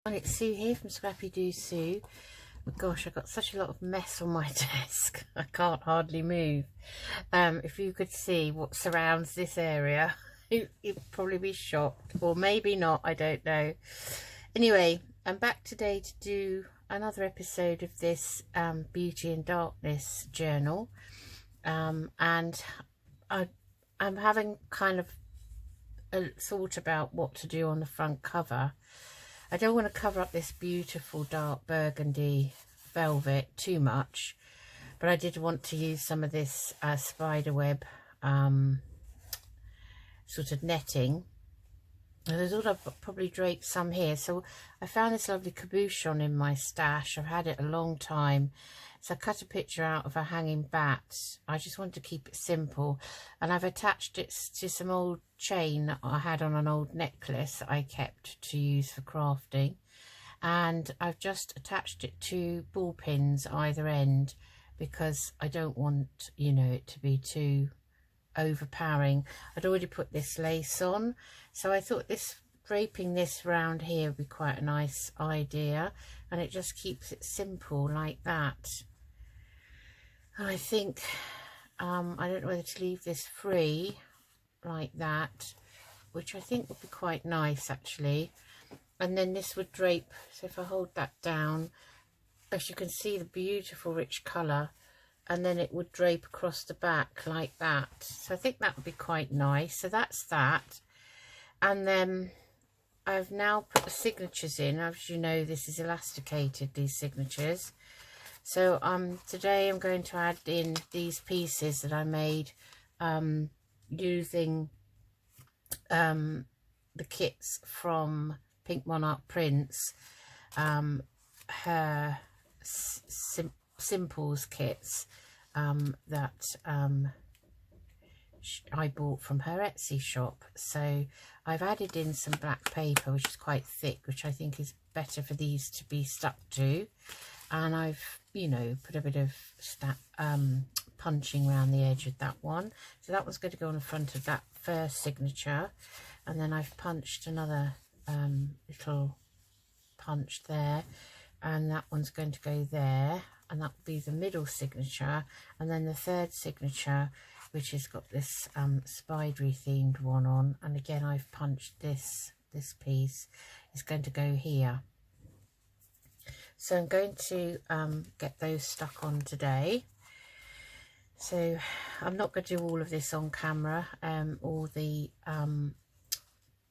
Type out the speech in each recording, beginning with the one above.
It's Sue here from Scrappy Doo Sue. Oh gosh, I've got such a lot of mess on my desk. I can't hardly move. If you could see what surrounds this area, you'd probably be shocked, or maybe not, I don't know. Anyway, I'm back today to do another episode of this Beauty and Darkness journal, and I'm having kind of a thought about what to do on the front cover. I don't want to cover up this beautiful dark burgundy velvet too much, but I did want to use some of this spiderweb sort of netting. And I thought I'd probably drape some here. So I found this lovely cabochon in my stash. I've had it a long time. So I cut a picture out of a hanging bat. I just wanted to keep it simple. And I've attached it to some old chain that I had on an old necklace that I kept to use for crafting. And I've just attached it to ball pins either end because I don't want, you know, it to be too overpowering. I'd already put this lace on, so I thought this draping this round here would be quite a nice idea, and it just keeps it simple like that. And I think I don't know whether to leave this free like that, which I think would be quite nice actually, and then this would drape. So if I hold that down, as you can see, the beautiful rich colour, and then it would drape across the back like that. So I think that would be quite nice. So that's that. And then I've now put the signatures in. As you know, this is elasticated, these signatures. So today I'm going to add in these pieces that I made using the kits from Pink Monarch Prints, her Simples kits that I bought from her Etsy shop. So I've added in some black paper, which is quite thick, which I think is better for these to be stuck to, and I've, you know, put a bit of punching around the edge of that one. So that one's going to go on the front of that first signature, and then I've punched another little punch there, and that one's going to go there, and that will be the middle signature. And then the third signature, which has got this spidery themed one on, and again I've punched this piece, is going to go here. So I'm going to get those stuck on today. So I'm not going to do all of this on camera, all the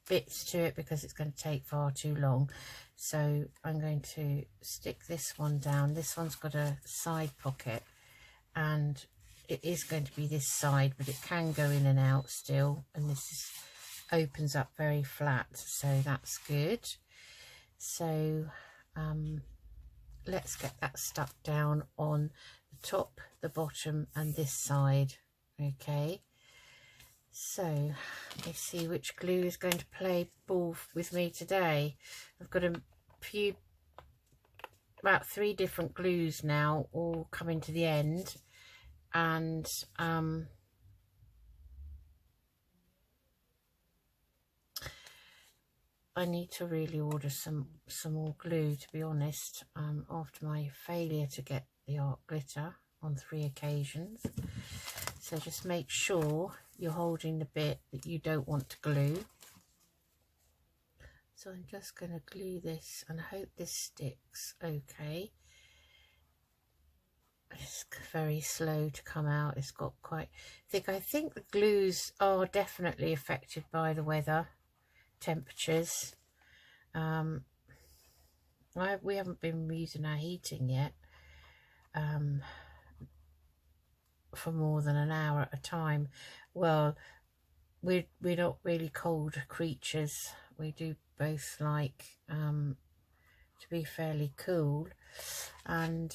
bits to it, because it's going to take far too long. So I'm going to stick this one down. This one's got a side pocket, and it is going to be this side, but it can go in and out still, and this opens up very flat, so that's good. So let's get that stuck down on the top, the bottom, and this side. Okay, so let's see which glue is going to play ball with me today. I've got about 3 different glues now, all coming to the end, and I need to really order some more glue, to be honest, after my failure to get the art glitter on 3 occasions. So just make sure you're holding the bit that you don't want to glue. So I'm just going to glue this and hope this sticks okay. It's very slow to come out. It's got quite thick. I think the glues are definitely affected by the weather, temperatures. We haven't been using our heating yet for more than an hour at a time. Well, we're not really cold creatures. We do both like to be fairly cool, and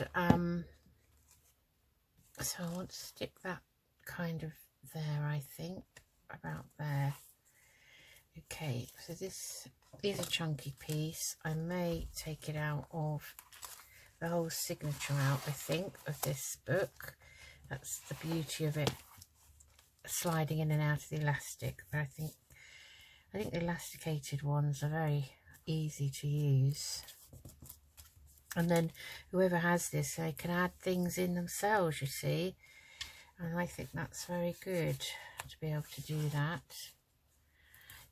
so I want to stick that kind of there, I think, about there. Okay, so this is a chunky piece. I may take it out of the whole signature out, I think, of this book. That's the beauty of it, sliding in and out of the elastic. But I think the elasticated ones are very easy to use. And then whoever has this, they can add things in themselves, you see. And I think that's very good to be able to do that.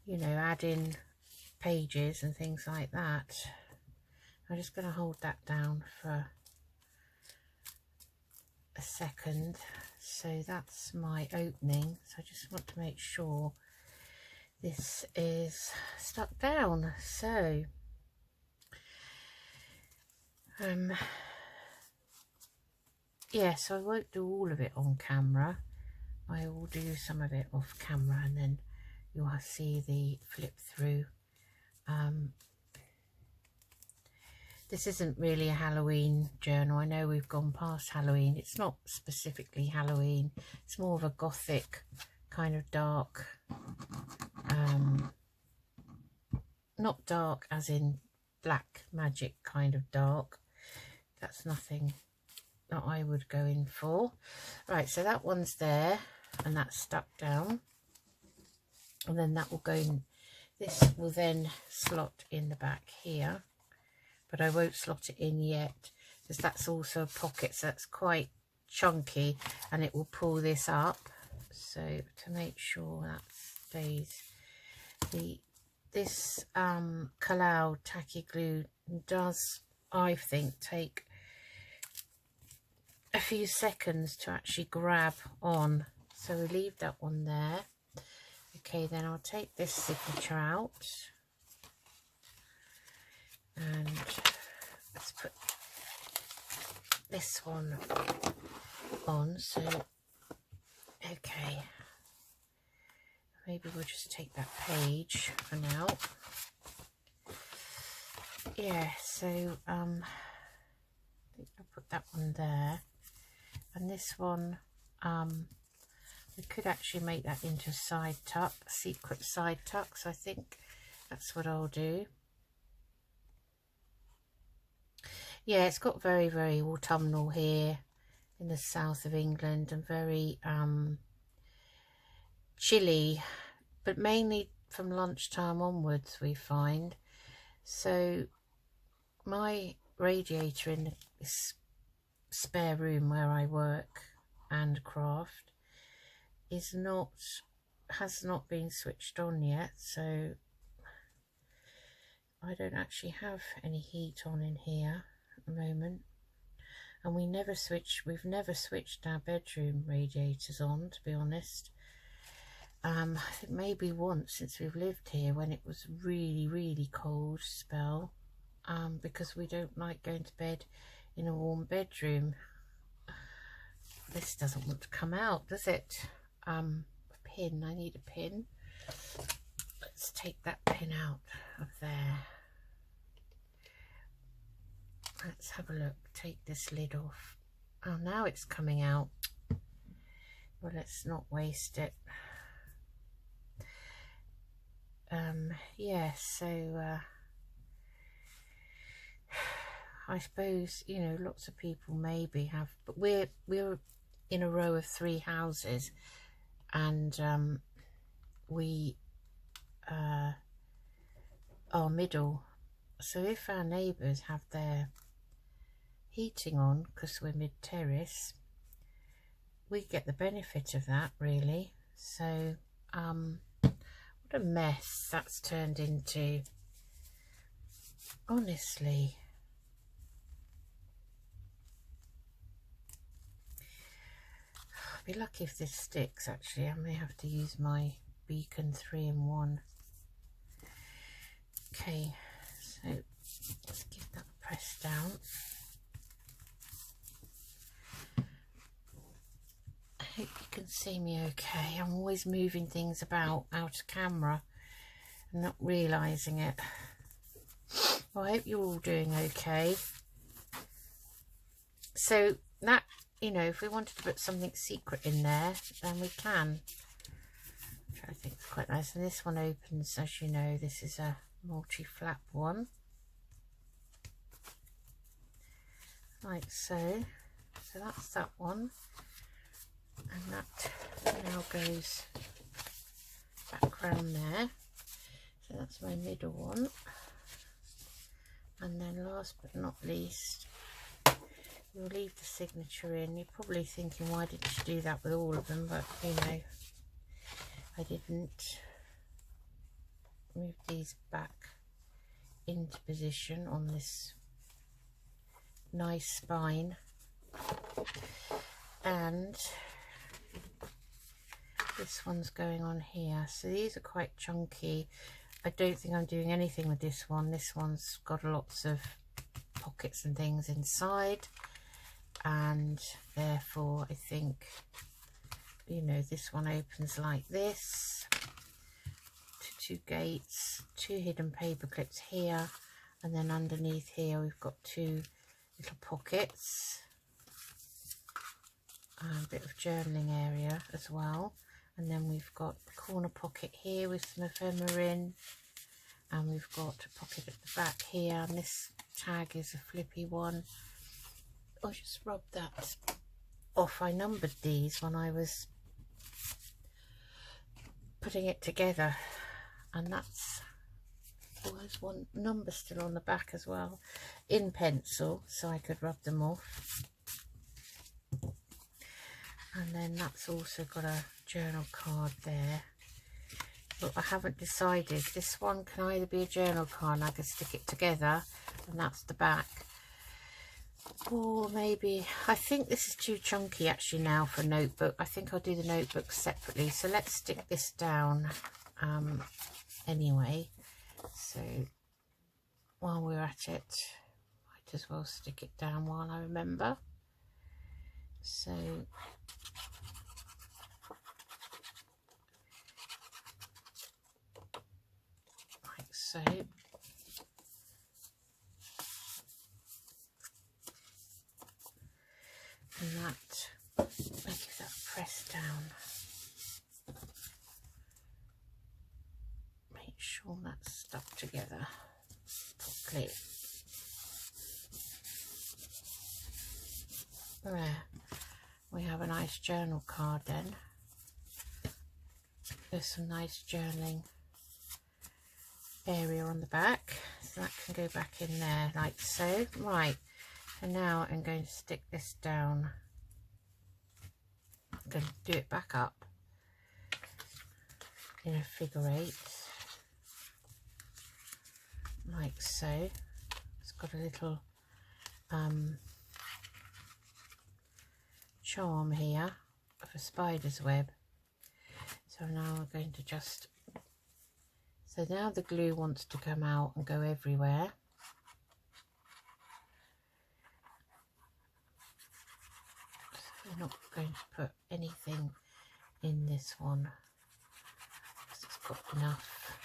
You know, add in pages and things like that. I'm just going to hold that down for a second. So that's my opening. So I just want to make sure this is stuck down. So yeah, so I won't do all of it on camera. I will do some of it off camera, and then you'll see the flip through. This isn't really a Halloween journal. I know we've gone past Halloween. It's not specifically Halloween. It's more of a Gothic kind of dark. Not dark as in black magic kind of dark. That's nothing that I would go in for. Right, so that one's there and that's stuck down. And then that will go in. This will then slot in the back here. But I won't slot it in yet, because that's also a pocket, so that's quite chunky, and it will pull this up. So to make sure that stays, this Kalau tacky glue does, I think, take a few seconds to actually grab on. So we leave that one there. Okay, then I'll take this signature out. And let's put this one on. So, okay, maybe we'll just take that page for now. Yeah, so I think I'll put that one there, and this one we could actually make that into a side tuck, a secret side tuck. So I think that's what I'll do. Yeah, it's got very, very autumnal here in the south of England, and very chilly, but mainly from lunchtime onwards we find. So my radiator in this spare room where I work and craft has not been switched on yet, so I don't actually have any heat on in here moment, and we've never switched our bedroom radiators on, to be honest. I think maybe once since we've lived here, when it was really, really cold spell, because we don't like going to bed in a warm bedroom. This doesn't want to come out, does it? A pin, I need a pin. Let's take that pin out of there. Let's have a look. Take this lid off. Oh, now it's coming out. Well, let's not waste it. Yeah, so I suppose, you know, lots of people maybe have, but we're in a row of 3 houses, and we are middle. So if our neighbours have their heating on because we're mid-terrace, we get the benefit of that, really. So what a mess that's turned into, honestly. I'd be lucky if this sticks. Actually, I may have to use my beacon 3-in-1. Okay, so let's give that a press down. I hope you can see me okay. I'm always moving things about out of camera and not realising it. Well, I hope you're all doing okay. So that, you know, if we wanted to put something secret in there, then we can. Which I think is quite nice. And this one opens, as you know, this is a multi-flap one. Like so. So that's that one. And that now goes back round there. So that's my middle one. And then last but not least, we'll leave the signature in. You're probably thinking, why didn't you do that with all of them? But you know, I didn't. Move these back into position on this nice spine, and this one's going on here. So these are quite chunky. I don't think I'm doing anything with this one. This one's got lots of pockets and things inside, and therefore I think, you know, this one opens like this, two gates, two hidden paper clips here, and then underneath here we've got two little pockets and a bit of journaling area as well. And then we've got a corner pocket here with some ephemera in, and we've got a pocket at the back here, and this tag is a flippy one. I'll just rub that off. I numbered these when I was putting it together, and that's always one number still on the back as well, in pencil, so I could rub them off. And then that's also got a journal card there, but I haven't decided. This one can either be a journal card and I can stick it together, and that's the back, or maybe, I think this is too chunky actually now for a notebook. I think I'll do the notebook separately, so let's stick this down anyway. So while we're at it, might as well stick it down while I remember. So like so. And that, make that press down. Make sure that's stuck together properly. There, we have a nice journal card then. There's some nice journaling area on the back, so that can go back in there like so. Right, and now I'm going to stick this down. I'm going to do it back up in a figure 8 like so. It's got a little charm here of a spider's web. So now we're going to just, so now the glue wants to come out and go everywhere. So we're not going to put anything in this one because it's got enough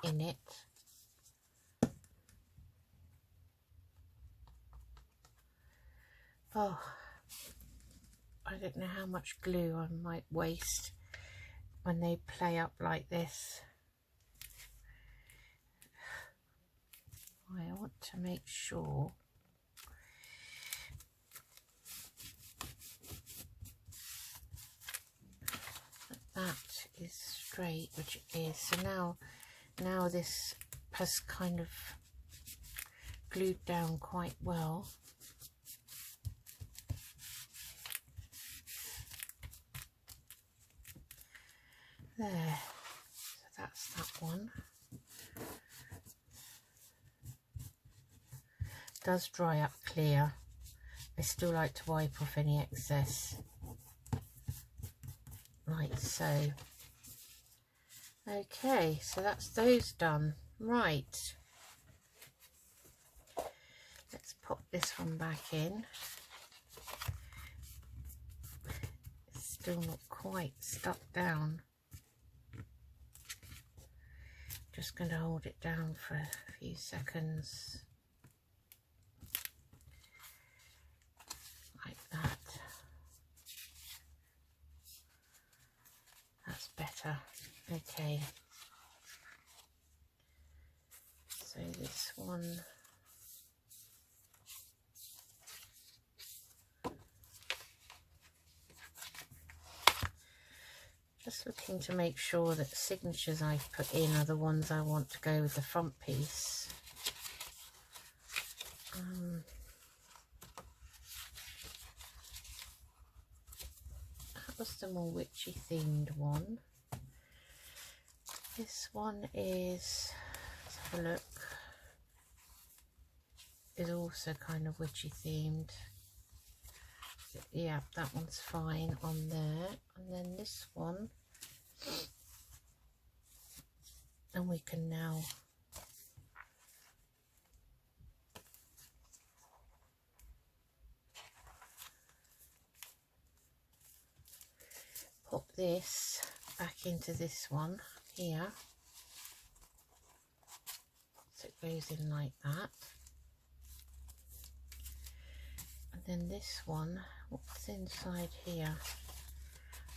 in it. Oh, I don't know how much glue I might waste when they play up like this. I want to make sure that is straight, which it is. So now this has kind of glued down quite well. There, so that's that one. It does dry up clear. I still like to wipe off any excess, like so. Okay, so that's those done. Right, let's pop this one back in. It's still not quite stuck down. Just going to hold it down for a few seconds like that. That's better. Okay, so this one, just looking to make sure that the signatures I've put in are the ones I want to go with the front piece. was the more witchy themed one. This one is, let's have a look, is also kind of witchy themed. Yeah, that one's fine on there. And then this one, and we can now pop this back into this one here, so it goes in like that. And then this one, what's inside here?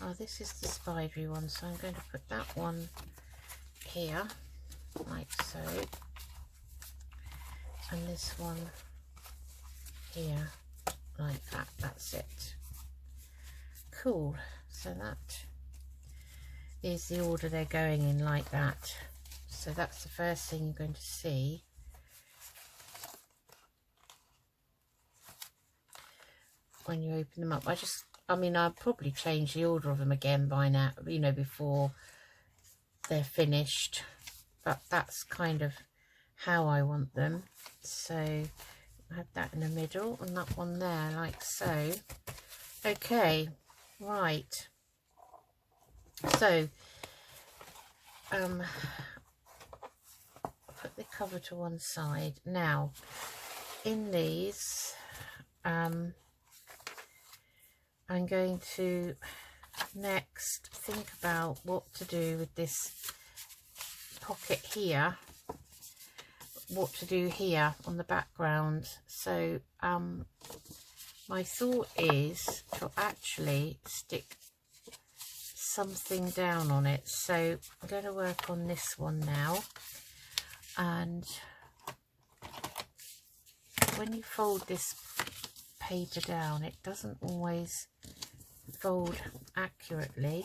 Oh, this is the spidery one, so I'm going to put that one here like so, and this one here like that. That's it. Cool. So that is the order they're going in, like that. So that's the first thing you're going to see. When you open them up, I mean, I'll probably change the order of them again by now, you know, before they're finished. But that's kind of how I want them. So I have that in the middle and that one there, like so. Okay, right. So, put the cover to one side. Now, in these, I'm going to next think about what to do with this pocket here, what to do here on the background. So, my thought is to actually stick something down on it. So I'm going to work on this one now, and when you fold this paper down, it doesn't always fold accurately.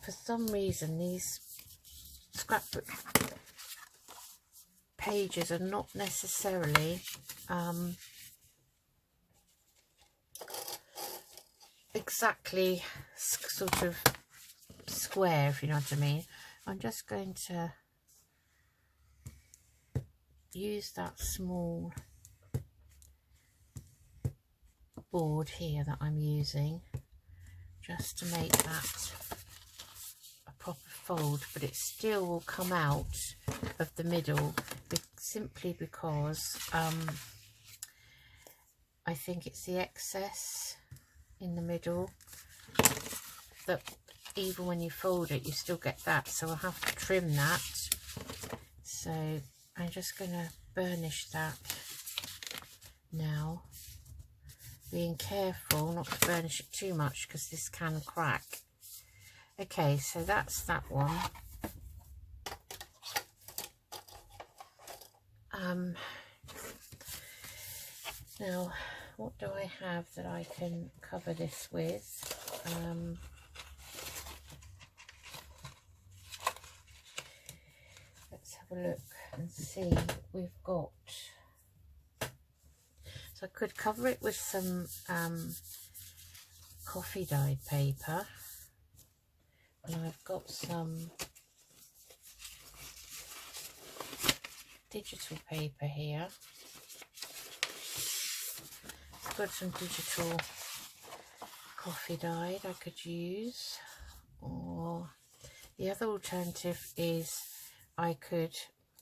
For some reason these scrapbook pages are not necessarily exactly sort of square, if you know what I mean. I'm just going to use that small board here that I'm using just to make that a proper fold, but it still will come out of the middle simply because I think it's the excess in the middle that even when you fold it you still get that, so I'll have to trim that. So I'm just going to burnish that now, being careful not to burnish it too much because this can crack. Okay, so that's that one. Now what do I have that I can cover this with? Let's have a look and see. We've got, so I could cover it with some coffee dyed paper, and I've got some digital paper here. I've got some digital coffee dyed I could use, or the other alternative is I could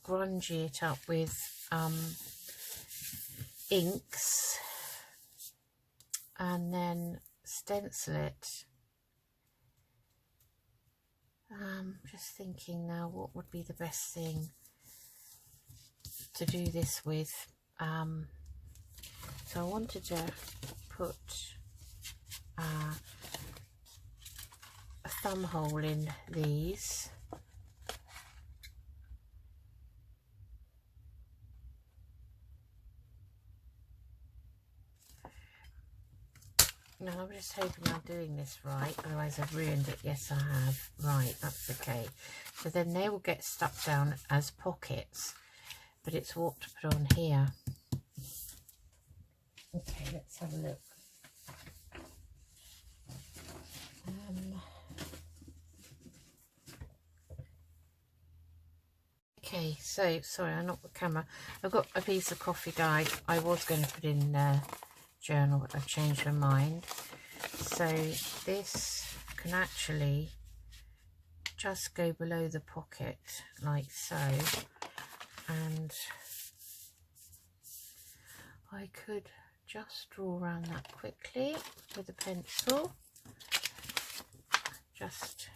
grungy it up with inks and then stencil it. Just thinking now what would be the best thing to do this with. So I wanted to put a thumb hole in these. Now I'm just hoping I'm doing this right, otherwise I've ruined it. Yes, I have. Right, that's okay. So then they will get stuck down as pockets, but it's what to put on here. Okay, let's have a look. Okay, so sorry, I knocked the camera. I've got a piece of coffee dye. I was going to put in journal, but I've changed my mind. So this can actually just go below the pocket like so, and I could just draw around that quickly with a pencil, just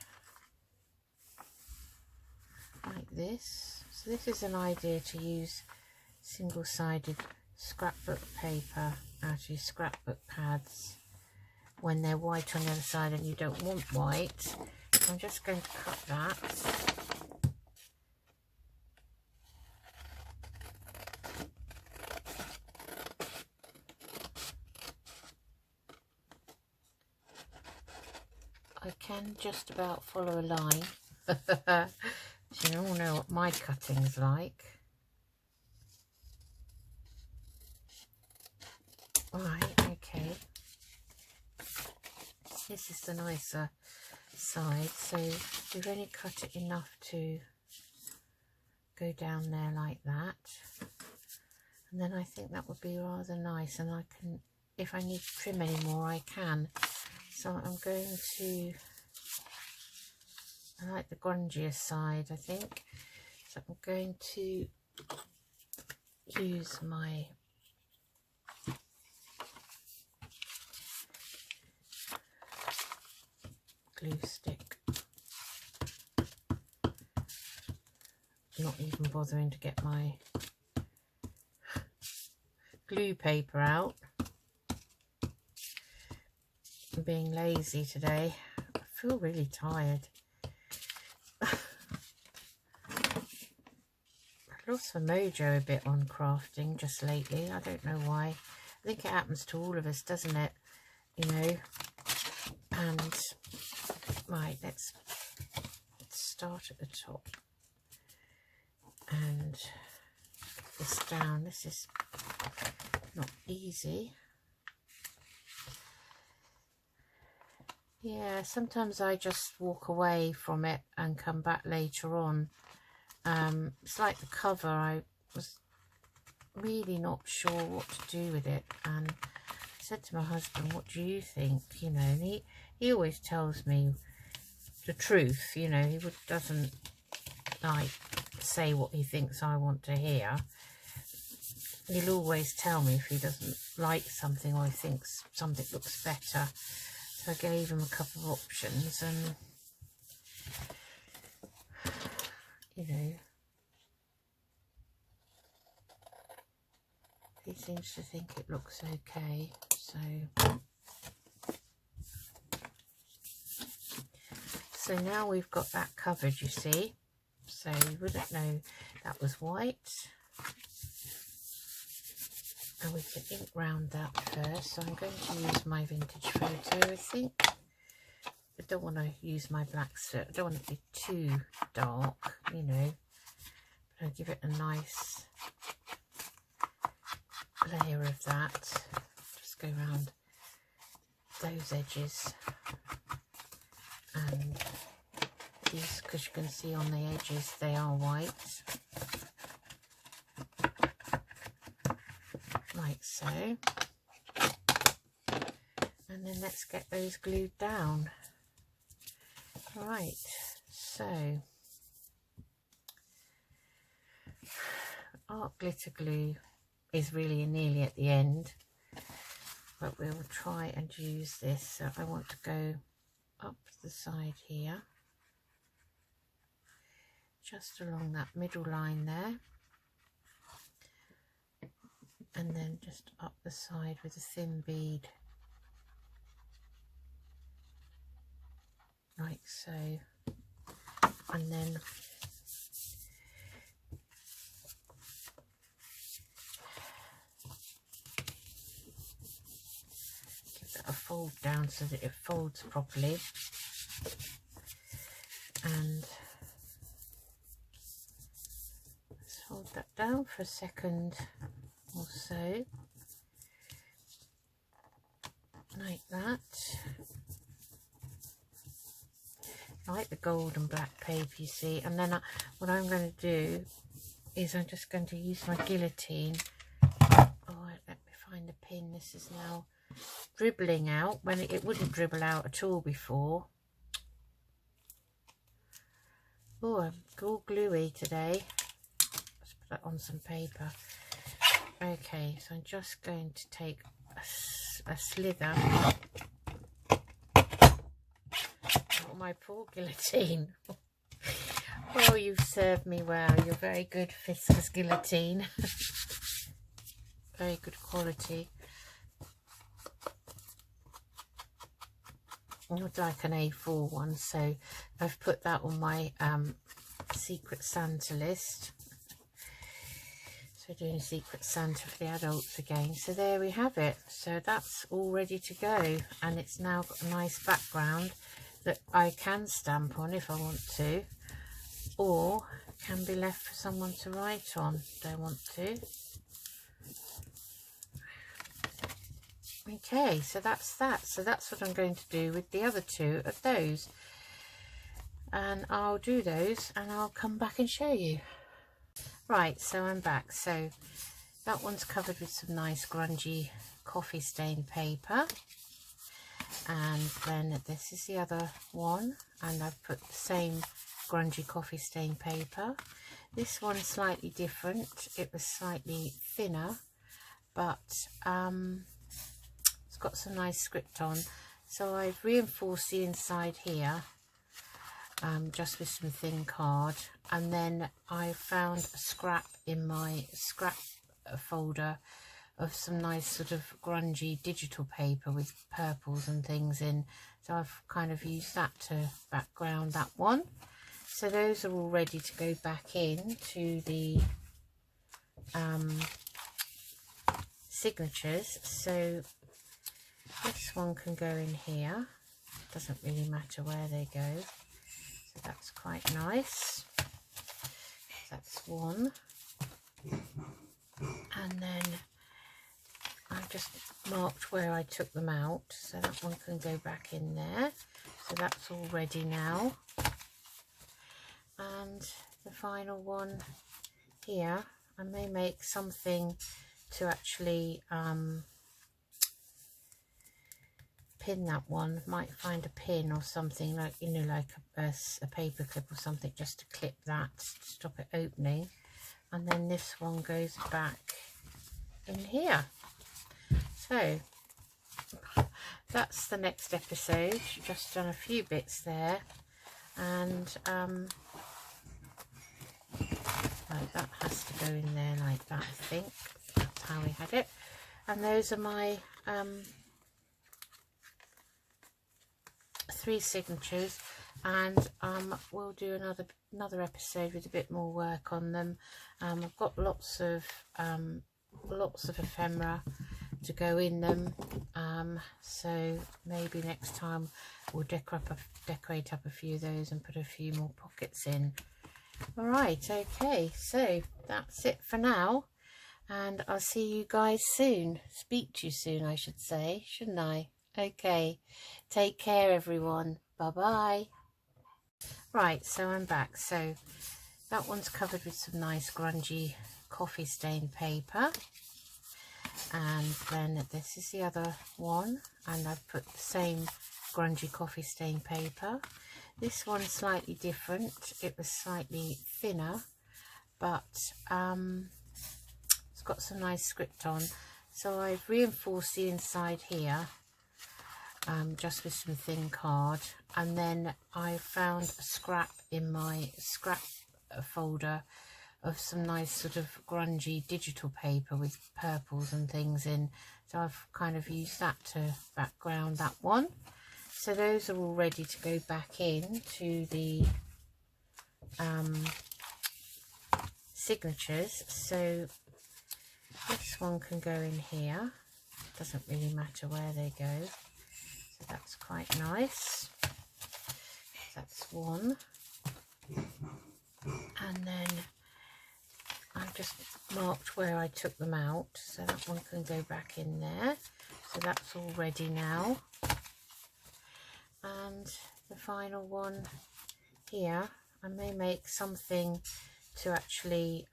like this. So this is an idea to use single-sided scrapbook paper out of your scrapbook pads when they're white on the other side and you don't want white. I'm just going to cut that. I can just about follow a line. So you all know what my cutting's like. Right, okay. This is the nicer side, so we've only cut it enough to go down there like that. And then I think that would be rather nice, and I can, if I need to trim any more, I can. So I'm going to, I like the grungier side, I think. So I'm going to use my glue stick. Not even bothering to get my glue paper out. I'm being lazy today. I feel really tired. I've lost my mojo a bit on crafting just lately. I don't know why. I think it happens to all of us, doesn't it? You know. And right, let's start at the top and get this down. This is not easy. Yeah, sometimes I just walk away from it and come back later on. It's like the cover. I was really not sure what to do with it, and I said to my husband, what do you think? You know, and he always tells me the truth. You know, he doesn't like say what he thinks I want to hear. He'll always tell me if he doesn't like something or he thinks something looks better. So I gave him a couple of options, and you know, he seems to think it looks okay. So now we've got that covered, you see. So you wouldn't know that was white. And we can ink round that first. So I'm going to use my vintage photo, I think. I don't want to use my black slip. I don't want it to be too dark, you know. But I'll give it a nice layer of that. Just go around those edges. And these, because you can see on the edges, they are white. Like so. And then let's get those glued down. Right, so art glitter glue is really nearly at the end, but we'll try and use this. So I want to go up the side here, just along that middle line there, and then just up the side with a thin bead like so, and then give that a fold down so that it folds properly, and let's hold that down for a second or so, like that. I like the gold and black paper, you see. And then what I'm going to do is I'm just going to use my guillotine. Oh, let me find the pin. This is now dribbling out when it wouldn't dribble out at all before. Oh, I'm all gluey today. Let's put that on some paper. Okay, so I'm just going to take a slither. Oh, my poor guillotine. Oh, you've served me well. You're very good, Fisker's guillotine. Very good quality. It's like an A4 one, so I've put that on my Secret Santa list. So doing Secret Santa for the adults again. So there we have it. So that's all ready to go, and it's now got a nice background that I can stamp on if I want to, or can be left for someone to write on if they want to. Okay, so that's that. So that's what I'm going to do with the other two of those, and I'll do those and I'll come back and show you. Right, so I'm back. So that one's covered with some nice grungy coffee stain paper, and then this is the other one, and I've put the same grungy coffee stain paper. This one's slightly different. It was slightly thinner, but it's got some nice script on, so I've reinforced the inside here just with some thin card, and then I found a scrap in my scrap folder of some nice sort of grungy digital paper with purples and things in, so I've kind of used that to background that one. So those are all ready to go back in to the signatures. So this one can go in here, doesn't really matter where they go, so that's quite nice. That's one, and then I've just marked where I took them out, so that one can go back in there. So that's all ready now, and the final one here, I may make something to actually pin that one. Might find a pin or something, like, you know, like a paper clip or something, just to clip that to stop it opening. And then this one goes back in here. So that's the next episode. Just done a few bits there, and right, that has to go in there like that, I think. That's how we had it. And those are my 3 signatures, and we'll do another episode with a bit more work on them. I've got lots of ephemera to go in them, so maybe next time we'll decorate up a few of those and put a few more pockets in. All right, okay, so that's it for now, and I'll see you guys soon. Speak to you soon, I should say, shouldn't I? Okay, take care everyone. Bye bye. Right, so I'm back. So that one's covered with some nice grungy coffee stain paper, and then this is the other one, and I've put the same grungy coffee stain paper. This one's slightly different. It was slightly thinner, but it's got some nice script on, so I've reinforced the inside here just with some thin card, and then I found a scrap in my scrap folder of some nice sort of grungy digital paper with purples and things in, so I've kind of used that to background that one. So those are all ready to go back in to the signatures. So this one can go in here, doesn't really matter where they go, so that's quite nice. That's one, and then I've just marked where I took them out, so that one can go back in there. So that's all ready now, and the final one here, I may make something actually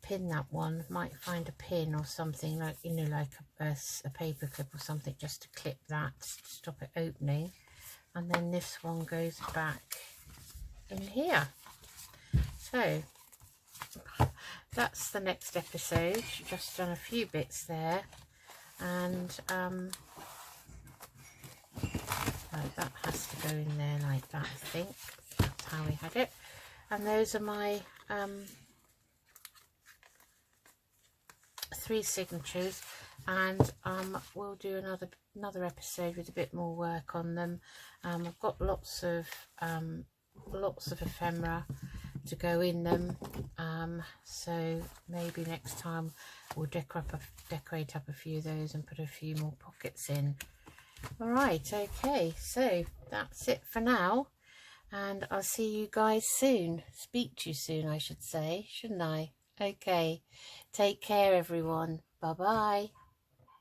pin that one. Might find a pin or something, like, you know, like a paper clip or something, just to clip that to stop it opening. And then this one goes back in here. So that's the next episode. Just done a few bits there, and that has to go in there like that, I think. That's how we had it. And those are my 3 signatures, and we'll do another episode with a bit more work on them. I've got lots of ephemera to go in them, so maybe next time we'll decorate up a few of those and put a few more pockets in. All right, okay, so that's it for now, and I'll see you guys soon. Speak to you soon, I should say, shouldn't I? Okay, take care everyone. Bye bye.